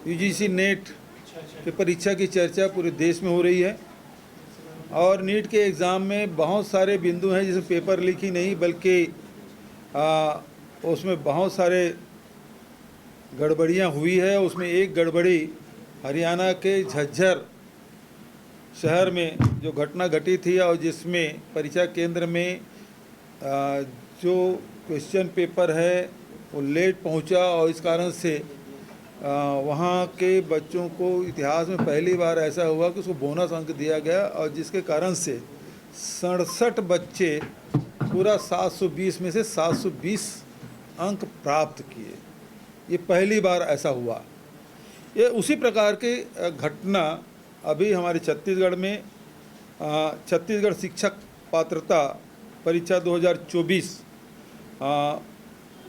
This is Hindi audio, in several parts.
यूजीसी नेट की परीक्षा की चर्चा पूरे देश में हो रही है और नीट के एग्ज़ाम में बहुत सारे बिंदु हैं जिसमें पेपर लीक ही नहीं बल्कि उसमें बहुत सारे गड़बड़ियां हुई है। उसमें एक गड़बड़ी हरियाणा के झज्जर शहर में जो घटना घटी थी और जिसमें परीक्षा केंद्र में जो क्वेश्चन पेपर है वो लेट पहुंचा और इस कारण से वहाँ के बच्चों को इतिहास में पहली बार ऐसा हुआ कि उसको बोनस अंक दिया गया और जिसके कारण से 67 बच्चे पूरा 720 में से 720 अंक प्राप्त किए। ये पहली बार ऐसा हुआ। ये उसी प्रकार की घटना अभी हमारे छत्तीसगढ़ में छत्तीसगढ़ शिक्षक पात्रता परीक्षा 2024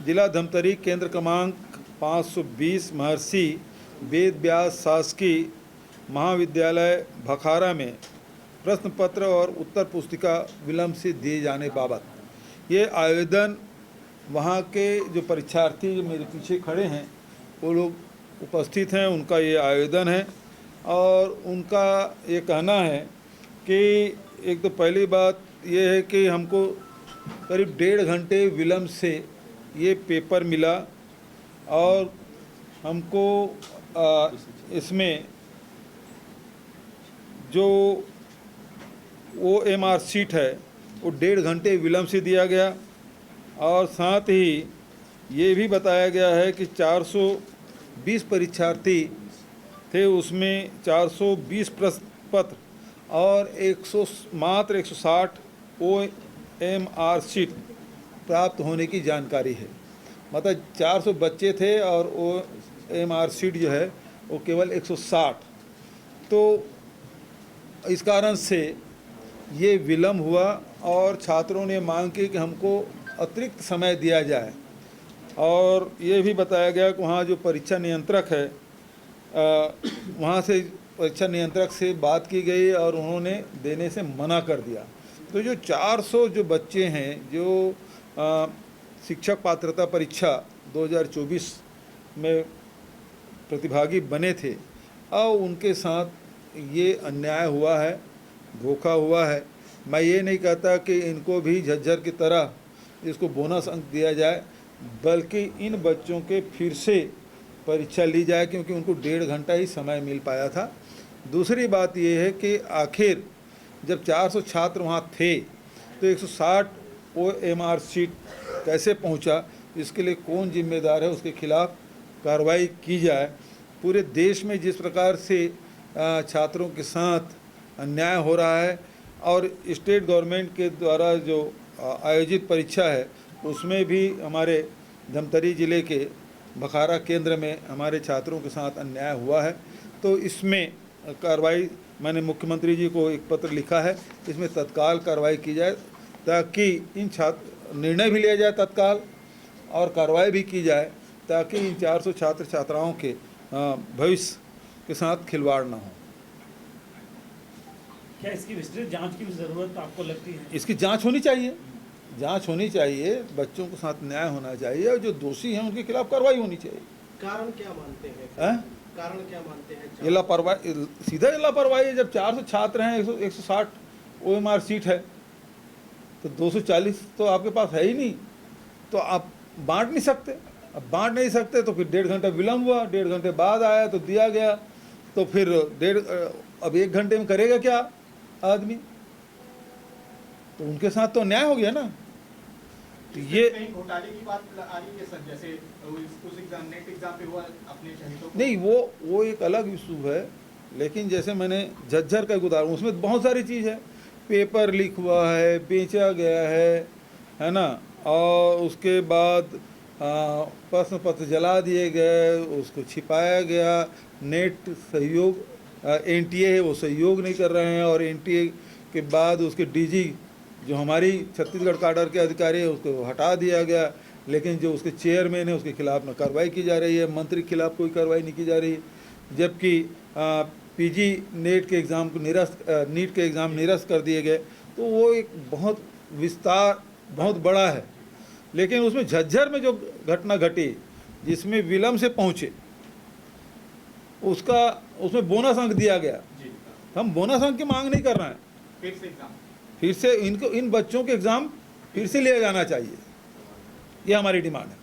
जिला धमतरी केंद्र क्रमांक 520 महर्षि वेद व्यास शासकीय महाविद्यालय भखारा में प्रश्न पत्र और उत्तर पुस्तिका विलंब से दिए जाने बाबत ये आवेदन वहाँ के जो परीक्षार्थी जो मेरे पीछे खड़े हैं वो लोग उपस्थित हैं, उनका ये आवेदन है और उनका ये कहना है कि एक तो पहली बात ये है कि हमको करीब 1.5 घंटे विलंब से ये पेपर मिला और हमको इसमें जो OMR सीट है वो 1.5 घंटे विलंब से दिया गया और साथ ही ये भी बताया गया है कि 420 परीक्षार्थी थे, उसमें 420 प्रश्न पत्र और मात्र 160 OMR सीट प्राप्त होने की जानकारी है। मतलब 400 बच्चे थे और OMR सीट जो है वो केवल 160। तो इस कारण से ये विलम्ब हुआ और छात्रों ने मांग की कि हमको अतिरिक्त समय दिया जाए और ये भी बताया गया कि वहाँ जो परीक्षा नियंत्रक है वहाँ से परीक्षा नियंत्रक से बात की गई और उन्होंने देने से मना कर दिया। तो जो 400 जो बच्चे हैं जो शिक्षक पात्रता परीक्षा 2024 में प्रतिभागी बने थे और उनके साथ ये अन्याय हुआ है, धोखा हुआ है। मैं ये नहीं कहता कि इनको भी झज्जर की तरह इसको बोनस अंक दिया जाए, बल्कि इन बच्चों के फिर से परीक्षा ली जाए क्योंकि उनको 1.5 घंटा ही समय मिल पाया था। दूसरी बात ये है कि आखिर जब 400 छात्र वहाँ थे तो 160 OMR सीट कैसे पहुँचा, इसके लिए कौन जिम्मेदार है, उसके खिलाफ कार्रवाई की जाए। पूरे देश में जिस प्रकार से छात्रों के साथ अन्याय हो रहा है और स्टेट गवर्नमेंट के द्वारा जो आयोजित परीक्षा है उसमें भी हमारे धमतरी ज़िले के भखारा केंद्र में हमारे छात्रों के साथ अन्याय हुआ है। तो इसमें कार्रवाई मैंने मुख्यमंत्री जी को एक पत्र लिखा है, इसमें तत्काल कार्रवाई की जाए ताकि इन निर्णय भी लिया जाए तत्काल और कार्रवाई भी की जाए ताकि इन 400 छात्र छात्राओं के भविष्य के साथ खिलवाड़ ना हो। क्या इसकी विस्तृत जांच की ज़रूरत आपको लगती है? इसकी जांच होनी चाहिए, जांच होनी चाहिए, बच्चों के साथ न्याय होना चाहिए और जो दोषी हैं उनके खिलाफ कार्रवाई होनी चाहिए। कारण क्या मानते हैं? कारण क्या मानते हैं? ये लापरवाही, सीधा लापरवाही है। जब 400 छात्र हैं, 160 OMR सीट है तो 240 तो आपके पास है ही नहीं, तो आप बांट नहीं सकते। अब बांट नहीं सकते तो फिर 1.5 घंटा विलम्ब हुआ, 1.5 घंटे बाद आया तो दिया गया, तो फिर अब 1 घंटे में करेगा क्या आदमी? तो उनके साथ तो अन्याय हो गया ना। तो ये घोटाले की बात आ रही है सर, जैसे उस एग्जाम नेट एग्जाम पे हुआ अपने शहीदों नहीं, वो एक अलग इशू है, लेकिन जैसे मैंने झज्जर का उदाहरण, उसमें बहुत सारी चीज़ है। पेपर लीक हुआ है, बेचा गया है ना, और उसके बाद प्रश्न पत्र जला दिए गए, उसको छिपाया गया। नेट सहयोग NTA है वो सहयोग नहीं कर रहे हैं और NTA के बाद उसके DG जो हमारी छत्तीसगढ़ काडर के अधिकारी है उसको हटा दिया गया, लेकिन जो उसके चेयरमैन है उसके खिलाफ न कार्रवाई की जा रही है, मंत्री के खिलाफ कोई कार्रवाई नहीं की जा रही है। जबकि PG नीट के एग्ज़ाम को निरस्त कर दिए गए, तो वो एक बहुत विस्तार बहुत बड़ा है। लेकिन उसमें झज्जर में जो घटना घटी जिसमें विलम्ब से पहुँचे उसका उसमें बोनस अंक दिया गया। जी हम बोनस अंक की मांग नहीं कर रहे हैं, फिर से एग्जाम फिर से इन बच्चों के एग्ज़ाम फिर से लिया जाना चाहिए, ये हमारी डिमांड है।